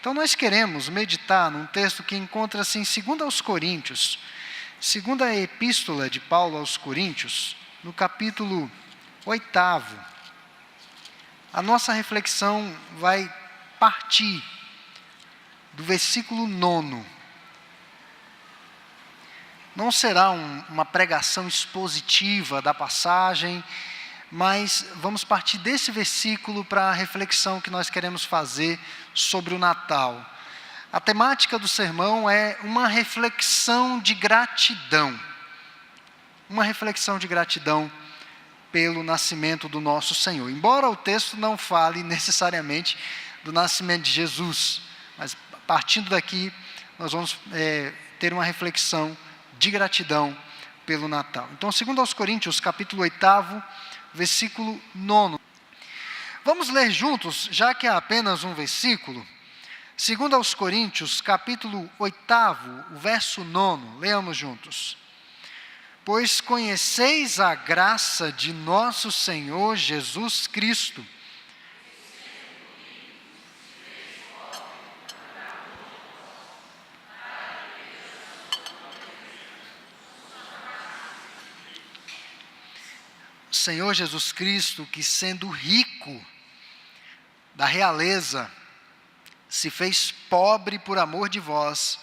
Então nós queremos meditar num texto que encontra-se em 2 aos Coríntios, segunda epístola de Paulo aos Coríntios, no capítulo 8º. A nossa reflexão vai partir do versículo 9. Não será uma pregação expositiva da passagem, mas vamos partir desse versículo para a reflexão que nós queremos fazer sobre o Natal. A temática do sermão é uma reflexão de gratidão. Uma reflexão de gratidão pelo nascimento do nosso Senhor. Embora o texto não fale necessariamente do nascimento de Jesus, mas partindo daqui, nós vamos ter uma reflexão de gratidão pelo Natal. Então, 2 aos Coríntios, capítulo 8º, versículo 9. Vamos ler juntos, já que é apenas um versículo. 2 aos Coríntios, capítulo 8º, o verso 9. Leamos juntos. Pois conheceis a graça de nosso Senhor Jesus Cristo. Senhor Jesus Cristo, que sendo rico da realeza, se fez pobre por amor de vós,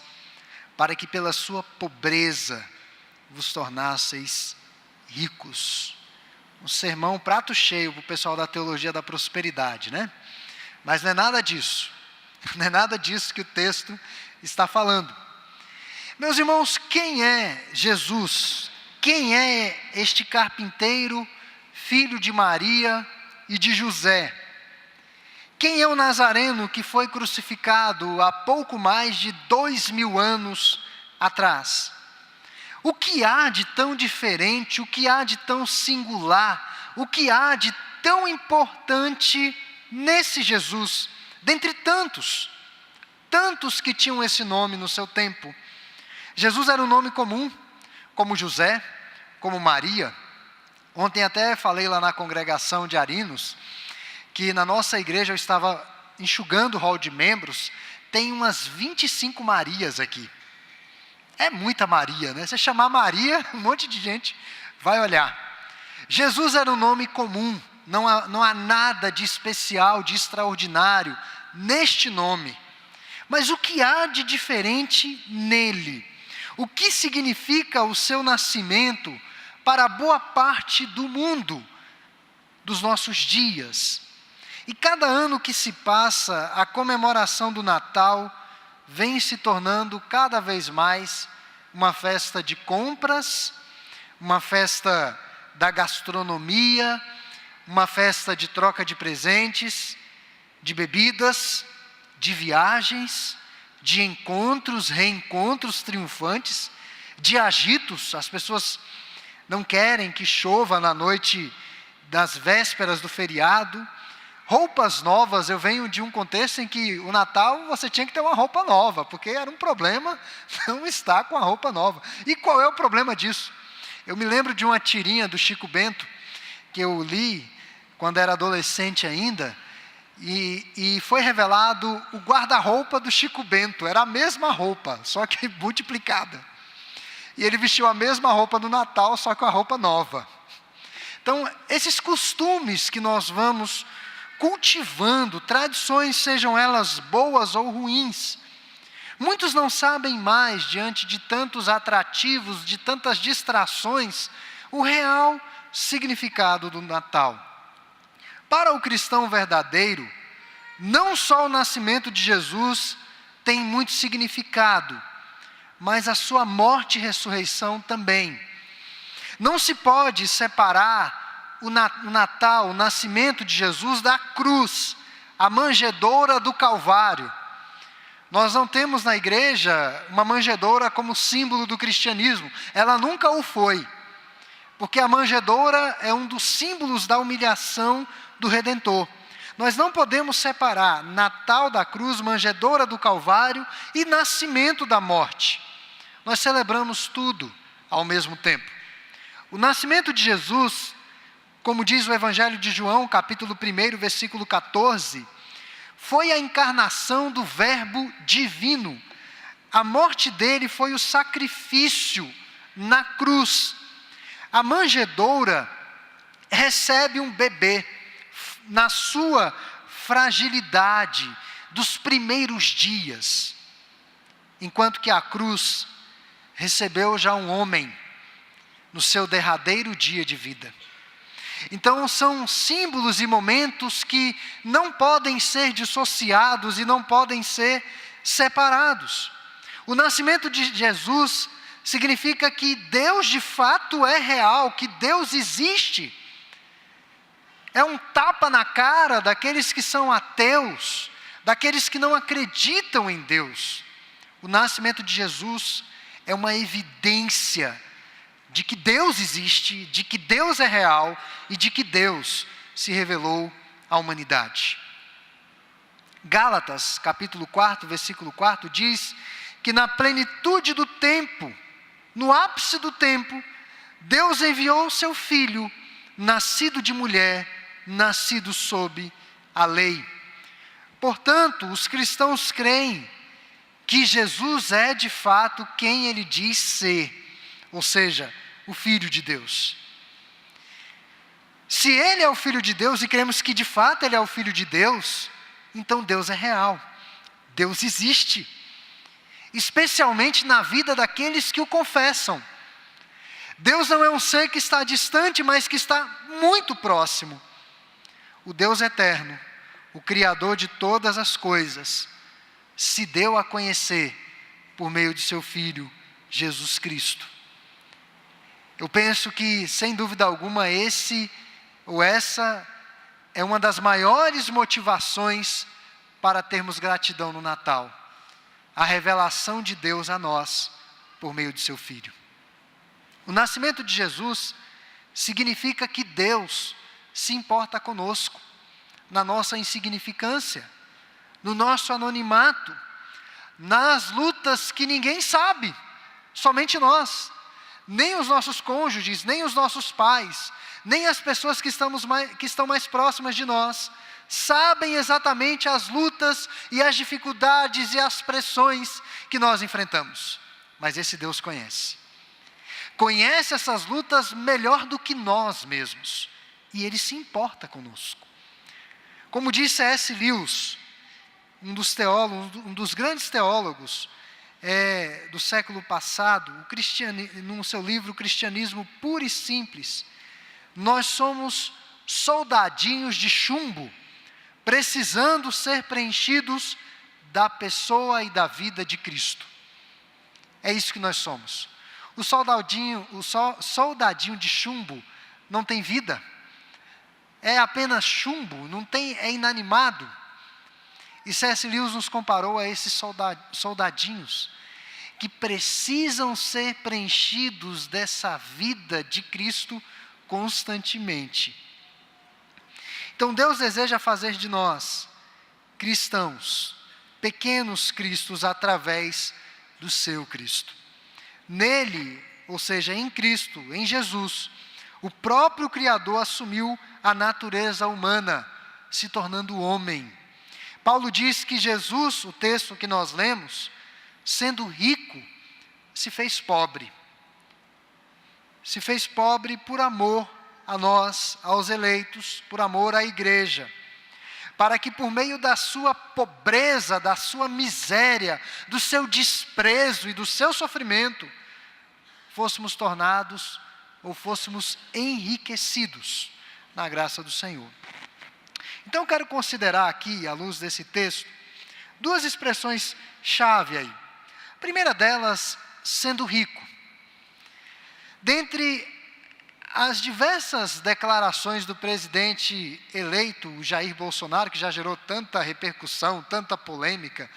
para que pela sua pobreza vos tornasseis ricos. Um sermão prato cheio para o pessoal da teologia da prosperidade, né? Mas não é nada disso. Não é nada disso que o texto está falando. Meus irmãos, quem é Jesus? Quem é este carpinteiro, filho de Maria e de José? Quem é o Nazareno que foi crucificado há pouco mais de 2000 anos atrás? O que há de tão diferente, o que há de tão singular, o que há de tão importante nesse Jesus, dentre tantos que tinham esse nome no seu tempo? Jesus era um nome comum, como José, como Maria. Ontem até falei lá na congregação de Arinos, que na nossa igreja eu estava enxugando o hall de membros, tem umas 25 Marias aqui. É muita Maria, né? Se chamar Maria, um monte de gente vai olhar. Jesus era um nome comum, não há nada de especial, de extraordinário neste nome. Mas o que há de diferente nele? O que significa o seu nascimento para boa parte do mundo, dos nossos dias? E cada ano que se passa, a comemoração do Natal vem se tornando cada vez mais uma festa de compras, uma festa da gastronomia, uma festa de troca de presentes, de bebidas, de viagens, de encontros, reencontros triunfantes, de agitos. As pessoas não querem que chova na noite das vésperas do feriado. Roupas novas. Eu venho de um contexto em que o Natal você tinha que ter uma roupa nova, porque era um problema não estar com a roupa nova. E qual é o problema disso? Eu me lembro de uma tirinha do Chico Bento, que eu li quando era adolescente ainda, e foi revelado o guarda-roupa do Chico Bento. Era a mesma roupa, só que multiplicada. E ele vestiu a mesma roupa no Natal, só com a roupa nova. Então, esses costumes que nós vamos cultivando, tradições, sejam elas boas ou ruins, muitos não sabem mais, diante de tantos atrativos, de tantas distrações, o real significado do Natal. Para o cristão verdadeiro, não só o nascimento de Jesus tem muito significado, mas a sua morte e ressurreição também. Não se pode separar o Natal, o nascimento de Jesus, da cruz, a manjedoura do Calvário. Nós não temos na igreja uma manjedoura como símbolo do cristianismo. Ela nunca o foi, porque a manjedoura é um dos símbolos da humilhação do Redentor. Nós não podemos separar Natal da cruz, manjedoura do Calvário e nascimento da morte. Nós celebramos tudo ao mesmo tempo. O nascimento de Jesus, como diz o Evangelho de João, capítulo 1, versículo 14, foi a encarnação do Verbo divino. A morte dele foi o sacrifício na cruz. A manjedoura recebe um bebê na sua fragilidade dos primeiros dias, enquanto que a cruz recebeu já um homem no seu derradeiro dia de vida. Então são símbolos e momentos que não podem ser dissociados e não podem ser separados. O nascimento de Jesus significa que Deus de fato é real, que Deus existe. É um tapa na cara daqueles que são ateus, daqueles que não acreditam em Deus. O nascimento de Jesus é uma evidência de que Deus existe, de que Deus é real e de que Deus se revelou à humanidade. Gálatas, capítulo 4, versículo 4, diz que na plenitude do tempo, no ápice do tempo, Deus enviou o seu Filho, nascido de mulher, nascido sob a lei. Portanto, os cristãos creem que Jesus é de fato quem ele diz ser, ou seja, o Filho de Deus. Se ele é o Filho de Deus e cremos que de fato ele é o Filho de Deus, então Deus é real, Deus existe, especialmente na vida daqueles que o confessam. Deus não é um ser que está distante, mas que está muito próximo. O Deus eterno, o Criador de todas as coisas, se deu a conhecer por meio de seu Filho, Jesus Cristo. Eu penso que, sem dúvida alguma, essa é uma das maiores motivações para termos gratidão no Natal. A revelação de Deus a nós, por meio de seu Filho. O nascimento de Jesus significa que Deus se importa conosco, na nossa insignificância, no nosso anonimato, nas lutas que ninguém sabe, somente nós. Nem os nossos cônjuges, nem os nossos pais, nem as pessoas que estão mais próximas de nós, sabem exatamente as lutas e as dificuldades e as pressões que nós enfrentamos. Mas esse Deus conhece. Conhece essas lutas melhor do que nós mesmos. E Ele se importa conosco. Como disse C.S. Lewis, um dos grandes teólogos do século passado, no seu livro Cristianismo Puro e Simples, nós somos soldadinhos de chumbo, precisando ser preenchidos da pessoa e da vida de Cristo. É isso que nós somos. O soldadinho de chumbo não tem vida, é apenas chumbo, é inanimado. E C.S. Lewis nos comparou a esses soldadinhos que precisam ser preenchidos dessa vida de Cristo constantemente. Então Deus deseja fazer de nós cristãos, pequenos cristos através do seu Cristo. Nele, ou seja, em Cristo, em Jesus, o próprio Criador assumiu a natureza humana, se tornando homem. Paulo diz que Jesus, o texto que nós lemos, sendo rico, se fez pobre. Se fez pobre por amor a nós, aos eleitos, por amor à igreja, para que por meio da sua pobreza, da sua miséria, do seu desprezo e do seu sofrimento, fôssemos tornados ou fôssemos enriquecidos na graça do Senhor. Então eu quero considerar aqui, à luz desse texto, duas expressões-chave aí. A primeira delas, sendo rico. Dentre as diversas declarações do presidente eleito, o Jair Bolsonaro, que já gerou tanta repercussão, tanta polêmica,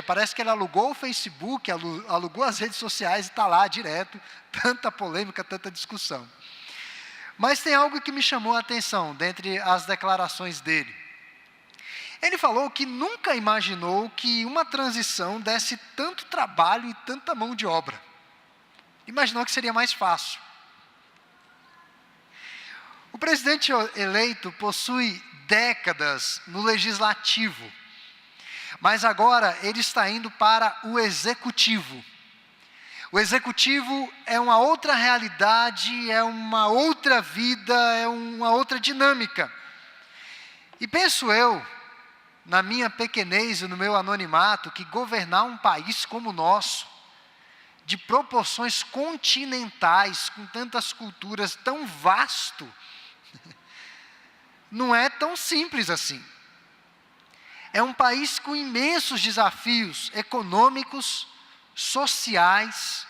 parece que ele alugou o Facebook, alugou as redes sociais e está lá direto, tanta polêmica, tanta discussão. Mas tem algo que me chamou a atenção, dentre as declarações dele. Ele falou que nunca imaginou que uma transição desse tanto trabalho e tanta mão de obra. Imaginou que seria mais fácil. O presidente eleito possui décadas no legislativo, mas agora ele está indo para o executivo. O executivo é uma outra realidade, é uma outra vida, é uma outra dinâmica. E penso eu, na minha pequenez e no meu anonimato, que governar um país como o nosso, de proporções continentais, com tantas culturas, tão vasto, não é tão simples assim. É um país com imensos desafios econômicos, sociais,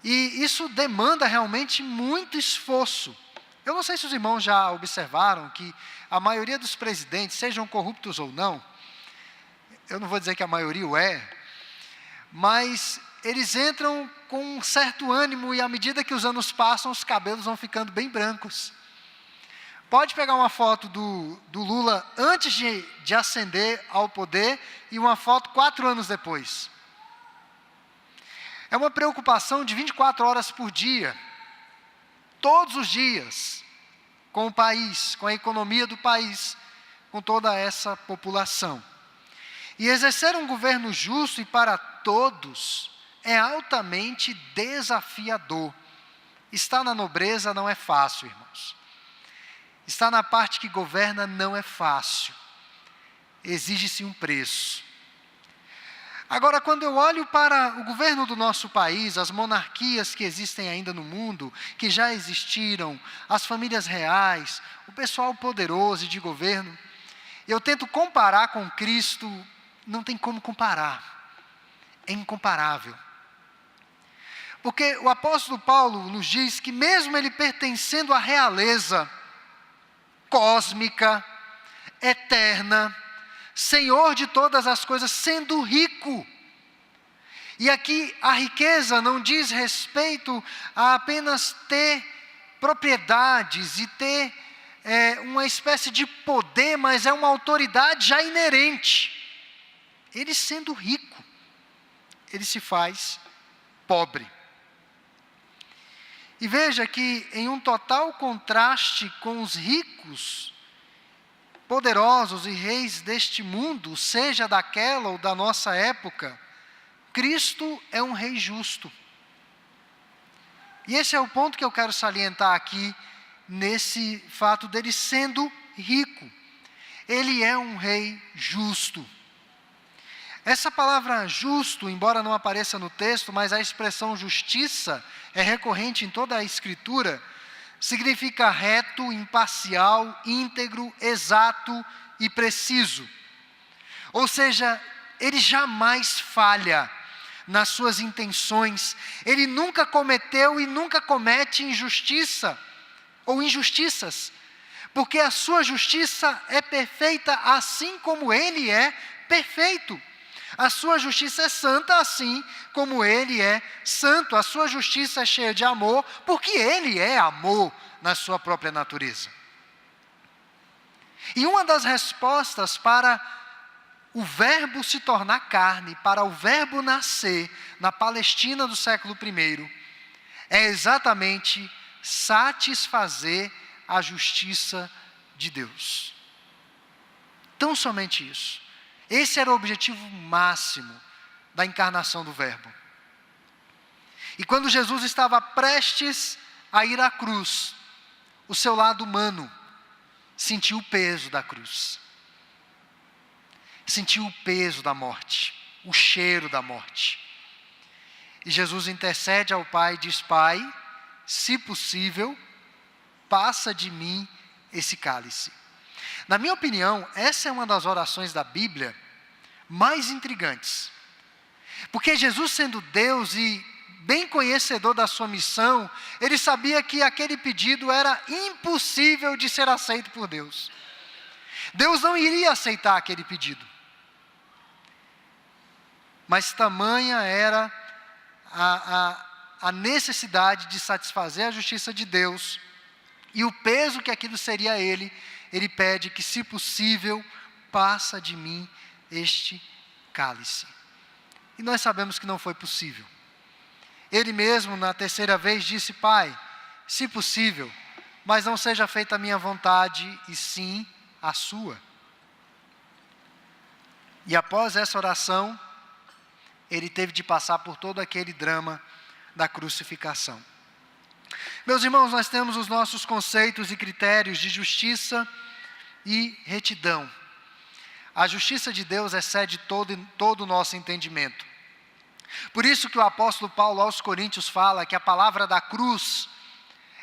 e isso demanda realmente muito esforço. Eu não sei se os irmãos já observaram que a maioria dos presidentes, sejam corruptos ou não, eu não vou dizer que a maioria o é, mas eles entram com um certo ânimo e à medida que os anos passam, os cabelos vão ficando bem brancos. Pode pegar uma foto do Lula antes de ascender ao poder e uma foto 4 anos depois. É uma preocupação de 24 horas por dia, todos os dias, com o país, com a economia do país, com toda essa população. E exercer um governo justo e para todos é altamente desafiador. Estar na nobreza não é fácil, irmãos. Estar na parte que governa não é fácil. Exige-se um preço. Agora, quando eu olho para o governo do nosso país, as monarquias que existem ainda no mundo, que já existiram, as famílias reais, o pessoal poderoso e de governo, eu tento comparar com Cristo, não tem como comparar. É incomparável. Porque o apóstolo Paulo nos diz que mesmo ele pertencendo à realeza cósmica, eterna, Senhor de todas as coisas, sendo rico. E aqui a riqueza não diz respeito a apenas ter propriedades e ter uma espécie de poder, mas é uma autoridade já inerente. Ele sendo rico, ele se faz pobre. E veja que em um total contraste com os ricos, poderosos e reis deste mundo, seja daquela ou da nossa época, Cristo é um rei justo. E esse é o ponto que eu quero salientar aqui, nesse fato dele sendo rico. Ele é um rei justo. Essa palavra justo, embora não apareça no texto, mas a expressão justiça é recorrente em toda a Escritura, significa reto, imparcial, íntegro, exato e preciso. Ou seja, ele jamais falha nas suas intenções, ele nunca cometeu e nunca comete injustiça ou injustiças, porque a sua justiça é perfeita assim como ele é perfeito. A sua justiça é santa assim como ele é santo. A sua justiça é cheia de amor, porque ele é amor na sua própria natureza. E uma das respostas para o verbo se tornar carne, para o verbo nascer na Palestina do século I, é exatamente satisfazer a justiça de Deus. Tão somente isso. Esse era o objetivo máximo da encarnação do Verbo. E quando Jesus estava prestes a ir à cruz, o seu lado humano sentiu o peso da cruz. Sentiu o peso da morte, o cheiro da morte. E Jesus intercede ao Pai e diz: Pai, se possível, passa de mim esse cálice. Na minha opinião, essa é uma das orações da Bíblia mais intrigantes. Porque Jesus, sendo Deus e bem conhecedor da sua missão, ele sabia que aquele pedido era impossível de ser aceito por Deus. Deus não iria aceitar aquele pedido. Mas tamanha era a necessidade de satisfazer a justiça de Deus e o peso que aquilo seria a ele pede que, se possível, passa de mim este cálice. E nós sabemos que não foi possível. Ele mesmo, na terceira vez, disse: Pai, se possível, mas não seja feita a minha vontade, e sim a sua. E após essa oração, ele teve de passar por todo aquele drama da crucificação. Meus irmãos, nós temos os nossos conceitos e critérios de justiça e retidão. A justiça de Deus excede todo o nosso entendimento. Por isso que o apóstolo Paulo aos Coríntios fala que a palavra da cruz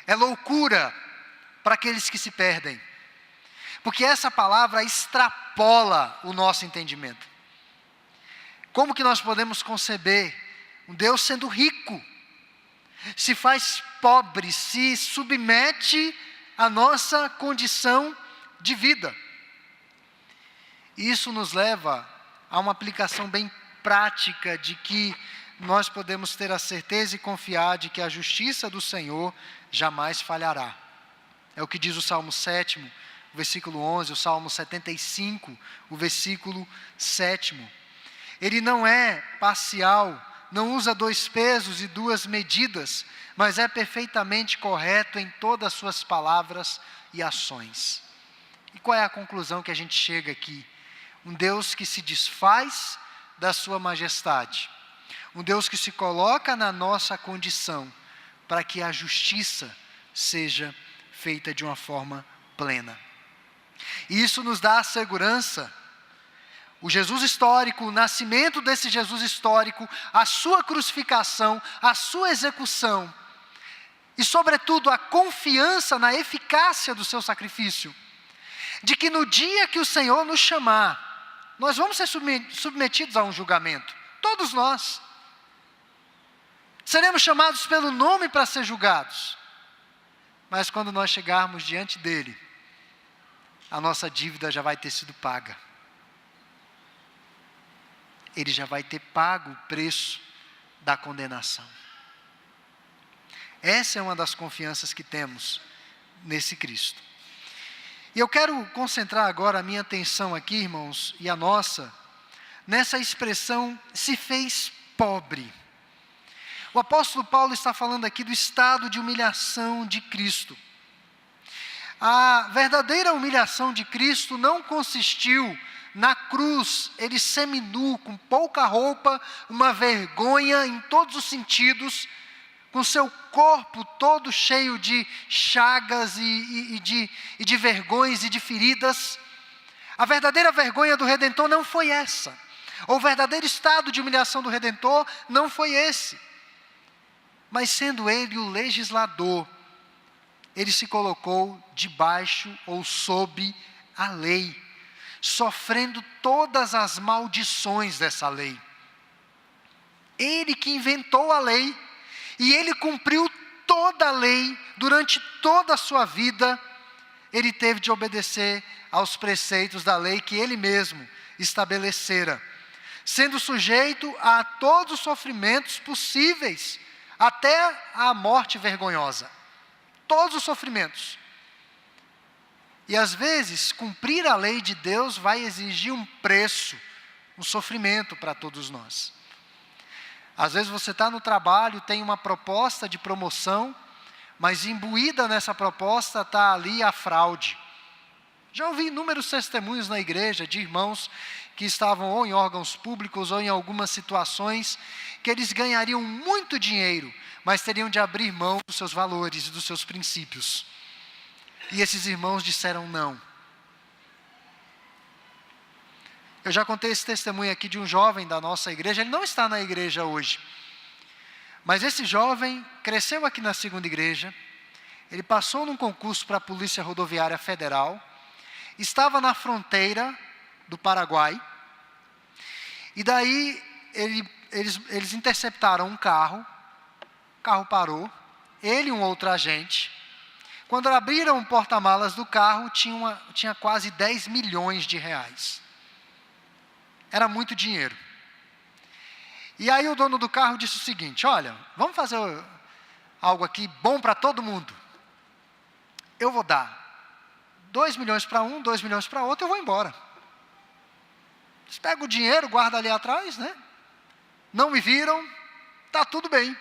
é loucura para aqueles que se perdem. Porque essa palavra extrapola o nosso entendimento. Como que nós podemos conceber um Deus sendo rico, se faz pobre, se submete à nossa condição de vida? Isso nos leva a uma aplicação bem prática de que nós podemos ter a certeza e confiar de que a justiça do Senhor jamais falhará. É o que diz o Salmo 7, o versículo 11, o Salmo 75, o versículo 7. Ele não é parcial, não usa 2 pesos e 2 medidas, mas é perfeitamente correto em todas as suas palavras e ações. E qual é a conclusão que a gente chega aqui? Um Deus que se desfaz da sua majestade. Um Deus que se coloca na nossa condição para que a justiça seja feita de uma forma plena. E isso nos dá a segurança. O Jesus histórico, o nascimento desse Jesus histórico, a sua crucificação, a sua execução e, sobretudo, a confiança na eficácia do seu sacrifício, de que no dia que o Senhor nos chamar, nós vamos ser submetidos a um julgamento, todos nós. Seremos chamados pelo nome para ser julgados, mas quando nós chegarmos diante dele, a nossa dívida já vai ter sido paga. Ele já vai ter pago o preço da condenação. Essa é uma das confianças que temos nesse Cristo. E eu quero concentrar agora a minha atenção aqui, irmãos, e a nossa, nessa expressão, se fez pobre. O apóstolo Paulo está falando aqui do estado de humilhação de Cristo. A verdadeira humilhação de Cristo não consistiu na cruz, ele seminu, com pouca roupa, uma vergonha em todos os sentidos, com seu corpo todo cheio de chagas e de vergonhas e de feridas. A verdadeira vergonha do Redentor não foi essa. O verdadeiro estado de humilhação do Redentor não foi esse. Mas sendo ele o legislador, ele se colocou debaixo ou sob a lei, sofrendo todas as maldições dessa lei. Ele que inventou a lei, e ele cumpriu toda a lei, durante toda a sua vida, ele teve de obedecer aos preceitos da lei que ele mesmo estabelecera, sendo sujeito a todos os sofrimentos possíveis, até a morte vergonhosa. Todos os sofrimentos. E às vezes, cumprir a lei de Deus vai exigir um preço, um sofrimento para todos nós. Às vezes você está no trabalho, tem uma proposta de promoção, mas imbuída nessa proposta está ali a fraude. Já ouvi inúmeros testemunhos na igreja de irmãos que estavam ou em órgãos públicos ou em algumas situações que eles ganhariam muito dinheiro, mas teriam de abrir mão dos seus valores e dos seus princípios. E esses irmãos disseram não. Eu já contei esse testemunho aqui de um jovem da nossa igreja, ele não está na igreja hoje. Mas esse jovem cresceu aqui na segunda igreja, ele passou num concurso para a Polícia Rodoviária Federal, estava na fronteira do Paraguai, e daí eles interceptaram um carro, o carro parou, ele e um outro agente. Quando abriram o porta-malas do carro, tinha quase 10 milhões de reais. Era muito dinheiro. E aí o dono do carro disse o seguinte: olha, vamos fazer algo aqui bom para todo mundo. Eu vou dar 2 milhões para um, 2 milhões para outro, eu vou embora. Vocês pegam o dinheiro, guarda ali atrás, né? Não me viram, está tudo bem.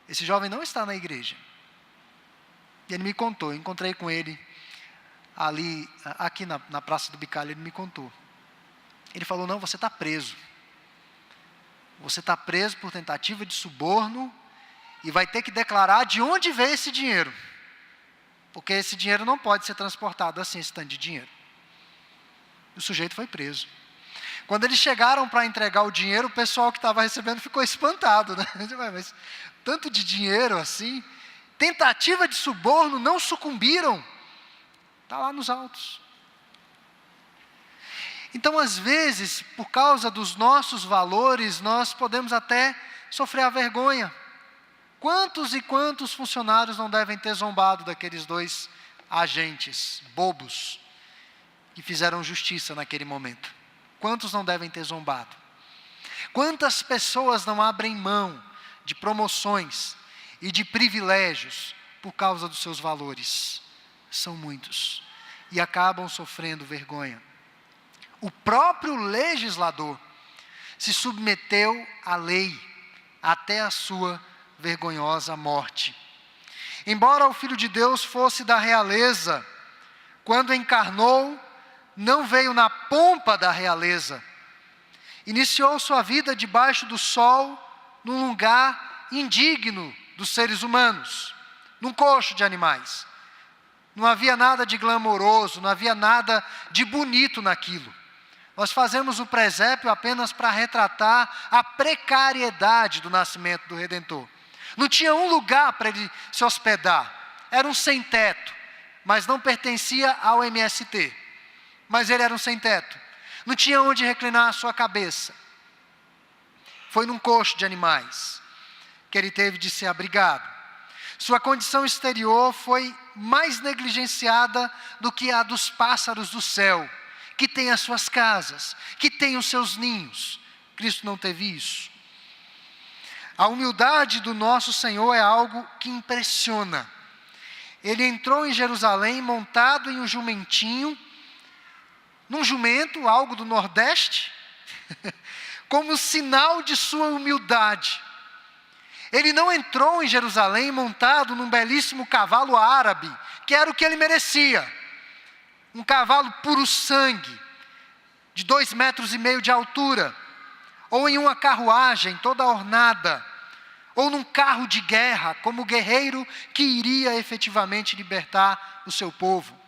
Esse jovem não está na igreja. E ele me contou, eu encontrei com ele ali, aqui na Praça do Bicalho, ele me contou. Ele falou, não, você está preso. Você está preso por tentativa de suborno e vai ter que declarar de onde veio esse dinheiro. Porque esse dinheiro não pode ser transportado assim, esse tanto de dinheiro. O sujeito foi preso. Quando eles chegaram para entregar o dinheiro, o pessoal que estava recebendo ficou espantado, né? Mas tanto de dinheiro assim, tentativa de suborno, não sucumbiram. Está lá nos autos. Então, às vezes, por causa dos nossos valores, nós podemos até sofrer a vergonha. Quantos e quantos funcionários não devem ter zombado daqueles dois agentes bobos que fizeram justiça naquele momento? Quantos não devem ter zombado? Quantas pessoas não abrem mão de promoções e de privilégios por causa dos seus valores? São muitos. E acabam sofrendo vergonha. O próprio legislador se submeteu à lei até a sua vergonhosa morte. Embora o Filho de Deus fosse da realeza, quando encarnou, não veio na pompa da realeza. Iniciou sua vida debaixo do sol, num lugar indigno dos seres humanos, num coxo de animais. Não havia nada de glamouroso, não havia nada de bonito naquilo. Nós fazemos o presépio apenas para retratar a precariedade do nascimento do Redentor. Não tinha um lugar para ele se hospedar. Era um sem-teto, mas não pertencia ao MST. Mas ele era um sem-teto. Não tinha onde reclinar a sua cabeça. Foi num coxo de animais que ele teve de ser abrigado. Sua condição exterior foi mais negligenciada do que a dos pássaros do céu, que têm as suas casas, que têm os seus ninhos. Cristo não teve isso. A humildade do nosso Senhor é algo que impressiona. Ele entrou em Jerusalém montado em um jumentinho, num jumento, algo do Nordeste, como sinal de sua humildade. Ele não entrou em Jerusalém montado num belíssimo cavalo árabe, que era o que ele merecia. Um cavalo puro sangue, de 2,5 metros de altura, ou em uma carruagem toda ornada, ou num carro de guerra, como guerreiro que iria efetivamente libertar o seu povo.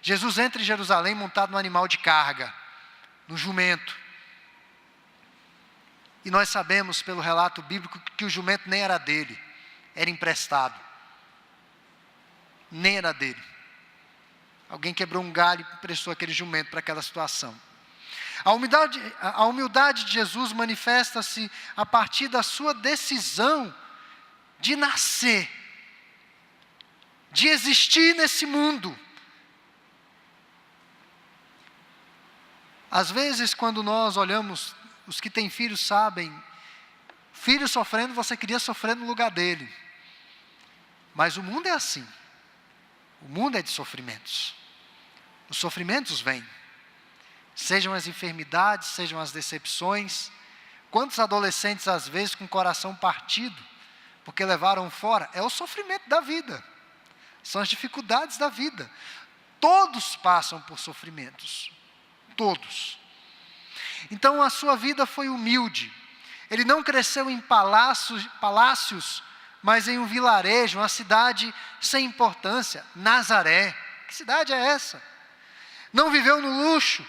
Jesus entra em Jerusalém montado num animal de carga, no jumento. E nós sabemos pelo relato bíblico que o jumento nem era dele, era emprestado. Nem era dele. Alguém quebrou um galho e emprestou aquele jumento para aquela situação. A humildade de Jesus manifesta-se a partir da sua decisão de nascer, de existir nesse mundo. Às vezes, quando nós olhamos, os que têm filhos sabem, filho sofrendo, você queria sofrer no lugar dele. Mas o mundo é assim. O mundo é de sofrimentos. Os sofrimentos vêm. Sejam as enfermidades, sejam as decepções. Quantos adolescentes, às vezes, com o coração partido, porque levaram fora? É o sofrimento da vida. São as dificuldades da vida. Todos passam por sofrimentos. Todos. Então, a sua vida foi humilde. Ele não cresceu em palácios, mas em um vilarejo, uma cidade sem importância, Nazaré. Que cidade é essa? Não viveu no luxo,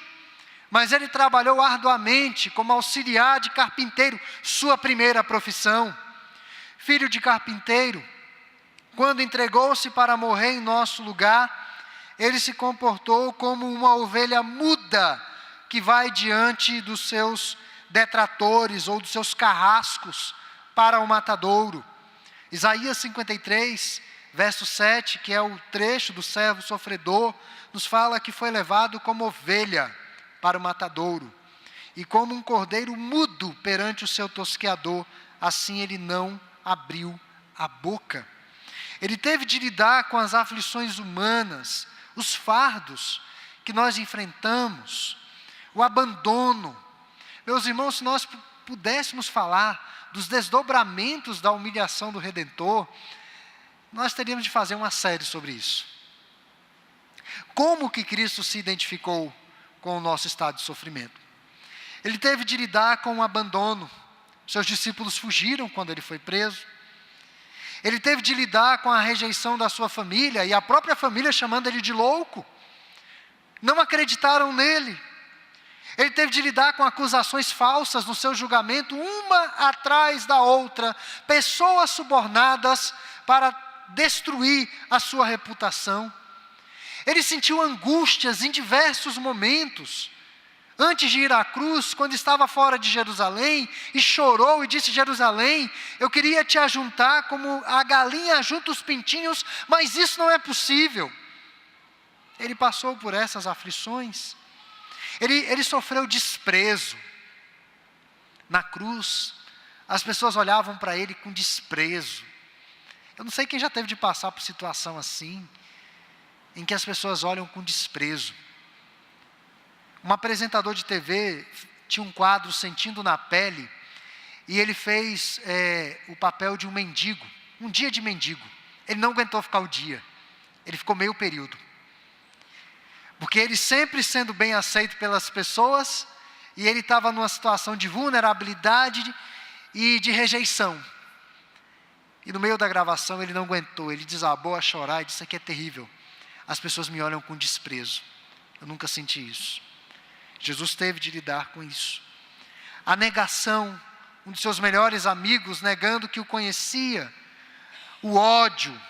mas ele trabalhou arduamente como auxiliar de carpinteiro, sua primeira profissão. Filho de carpinteiro, quando entregou-se para morrer em nosso lugar, ele se comportou como uma ovelha muda que vai diante dos seus detratores ou dos seus carrascos para o matadouro. Isaías 53, verso 7, que é o trecho do servo sofredor, nos fala que foi levado como ovelha para o matadouro, e como um cordeiro mudo perante o seu tosqueador, assim ele não abriu a boca. Ele teve de lidar com as aflições humanas, os fardos que nós enfrentamos, o abandono. Meus irmãos, se nós pudéssemos falar dos desdobramentos da humilhação do Redentor, nós teríamos de fazer uma série sobre isso. Como que Cristo se identificou com o nosso estado de sofrimento? Ele teve de lidar com o abandono. Seus discípulos fugiram quando ele foi preso. Ele teve de lidar com a rejeição da sua família, e a própria família chamando ele de louco. Não acreditaram nele. Ele teve de lidar com acusações falsas no seu julgamento, uma atrás da outra, pessoas subornadas para destruir a sua reputação. Ele sentiu angústias em diversos momentos. Antes de ir à cruz, quando estava fora de Jerusalém, e chorou e disse: Jerusalém, eu queria te ajuntar como a galinha junta os pintinhos, mas isso não é possível. Ele passou por essas aflições. Ele sofreu desprezo. Na cruz, as pessoas olhavam para ele com desprezo. Eu não sei quem já teve de passar por situação assim, em que as pessoas olham com desprezo. Um apresentador de TV tinha um quadro Sentindo na Pele, e ele fez o papel de um mendigo, um dia de mendigo. Ele não aguentou ficar o dia, ele ficou meio período. Porque ele sempre sendo bem aceito pelas pessoas, e ele estava numa situação de vulnerabilidade e de rejeição. E no meio da gravação ele não aguentou, ele desabou a chorar e disse: isso aqui é terrível. As pessoas me olham com desprezo. Eu nunca senti isso. Jesus teve de lidar com isso. A negação, um de seus melhores amigos negando que o conhecia, o ódio,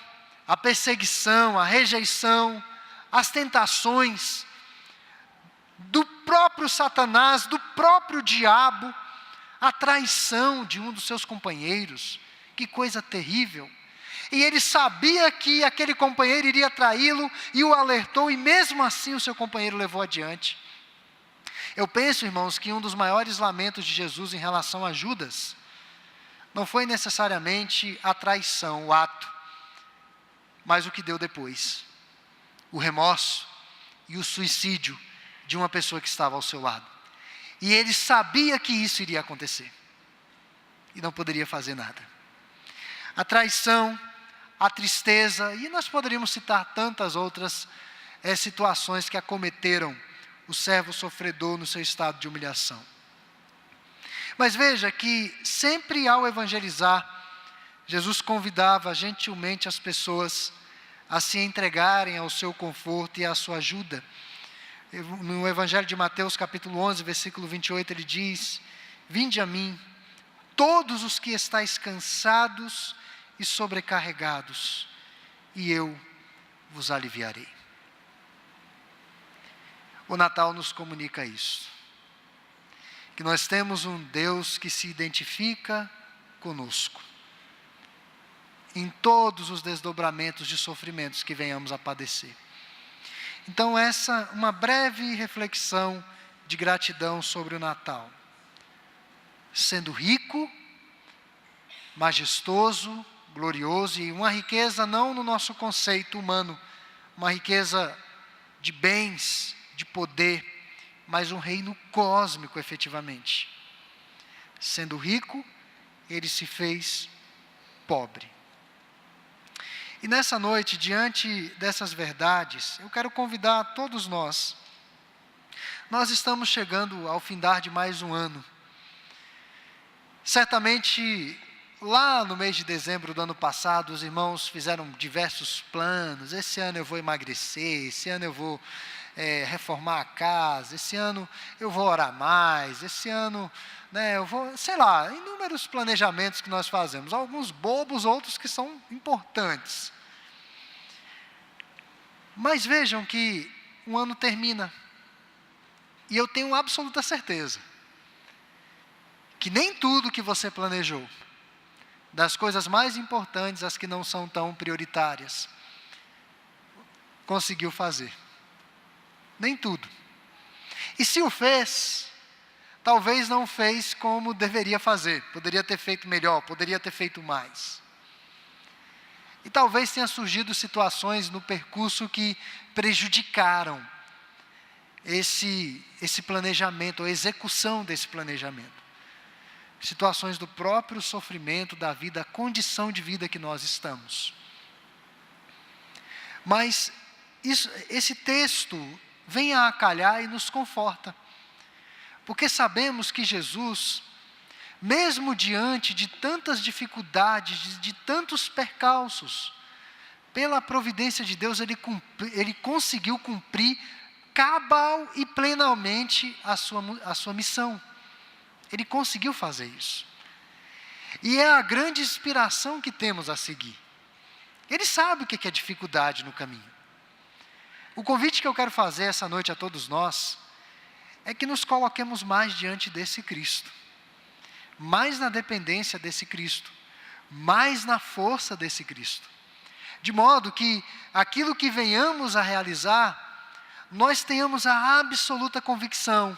a perseguição, a rejeição, as tentações do próprio Satanás, do próprio diabo, a traição de um dos seus companheiros. Que coisa terrível. E ele sabia que aquele companheiro iria traí-lo e o alertou, e mesmo assim o seu companheiro levou adiante. Eu penso, irmãos, que um dos maiores lamentos de Jesus em relação a Judas não foi necessariamente a traição, o ato, mas o que deu depois. O remorso e o suicídio de uma pessoa que estava ao seu lado. E ele sabia que isso iria acontecer. E não poderia fazer nada. A traição, a tristeza, e nós poderíamos citar tantas outras situações que acometeram o servo sofredor no seu estado de humilhação. Mas veja que sempre ao evangelizar, Jesus convidava gentilmente as pessoas a se entregarem ao seu conforto e à sua ajuda. No Evangelho de Mateus, capítulo 11, versículo 28, ele diz: vinde a mim, todos os que estáis cansados e sobrecarregados, e eu vos aliviarei. O Natal nos comunica isso, que nós temos um Deus que se identifica conosco, em todos os desdobramentos de sofrimentos que venhamos a padecer. Então essa é uma breve reflexão de gratidão sobre o Natal. Sendo rico, majestoso, glorioso, e uma riqueza não no nosso conceito humano, uma riqueza de bens, de poder, mas um reino cósmico efetivamente. Sendo rico, ele se fez pobre. E nessa noite, diante dessas verdades, eu quero convidar todos nós. Nós estamos chegando ao findar de mais um ano. Certamente, lá no mês de dezembro do ano passado, os irmãos fizeram diversos planos. Esse ano eu vou emagrecer, esse ano eu vou reformar a casa, esse ano eu vou orar mais, esse ano, eu vou, sei lá, inúmeros planejamentos que nós fazemos, alguns bobos, outros que são importantes. Mas vejam que um ano termina, e eu tenho absoluta certeza, que nem tudo que você planejou, das coisas mais importantes, as que não são tão prioritárias, conseguiu fazer. Nem tudo. E se o fez, talvez não fez como deveria fazer. Poderia ter feito melhor, poderia ter feito mais. E talvez tenha surgido situações no percurso que prejudicaram esse planejamento, a execução desse planejamento. Situações do próprio sofrimento da vida, a condição de vida que nós estamos. Mas esse texto vem a calhar e nos conforta, porque sabemos que Jesus, mesmo diante de tantas dificuldades, de tantos percalços, pela providência de Deus, ele conseguiu cumprir cabal e plenamente a sua missão. Ele conseguiu fazer isso. E é a grande inspiração que temos a seguir. Ele sabe o que é dificuldade no caminho. O convite que eu quero fazer essa noite a todos nós é que nos coloquemos mais diante desse Cristo, mais na dependência desse Cristo, mais na força desse Cristo, de modo que aquilo que venhamos a realizar, nós tenhamos a absoluta convicção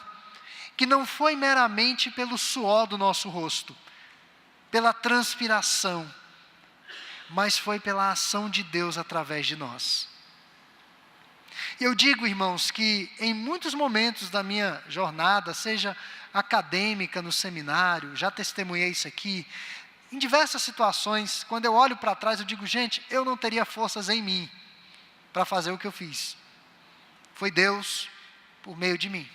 que não foi meramente pelo suor do nosso rosto, pela transpiração, mas foi pela ação de Deus através de nós. Eu digo, irmãos, que em muitos momentos da minha jornada, seja acadêmica, no seminário, já testemunhei isso aqui, em diversas situações, quando eu olho para trás, eu digo, gente, eu não teria forças em mim para fazer o que eu fiz. Foi Deus por meio de mim.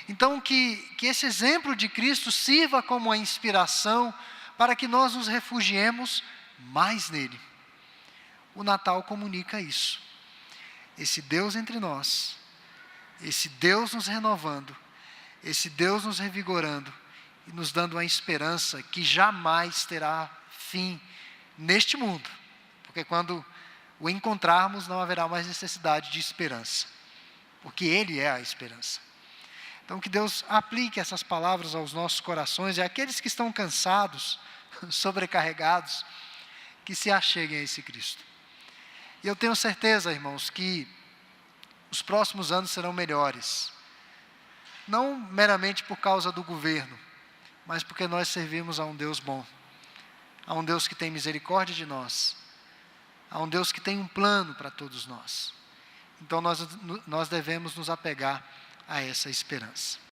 Então, que esse exemplo de Cristo sirva como uma inspiração para que nós nos refugiemos mais nele. O Natal comunica isso. Esse Deus entre nós, esse Deus nos renovando, esse Deus nos revigorando e nos dando uma esperança que jamais terá fim neste mundo, porque quando o encontrarmos não haverá mais necessidade de esperança, porque Ele é a esperança. Então que Deus aplique essas palavras aos nossos corações e àqueles que estão cansados, sobrecarregados, que se acheguem a esse Cristo. E eu tenho certeza, irmãos, que os próximos anos serão melhores. Não meramente por causa do governo, mas porque nós servimos a um Deus bom. A um Deus que tem misericórdia de nós. A um Deus que tem um plano para todos nós. Então nós devemos nos apegar a essa esperança.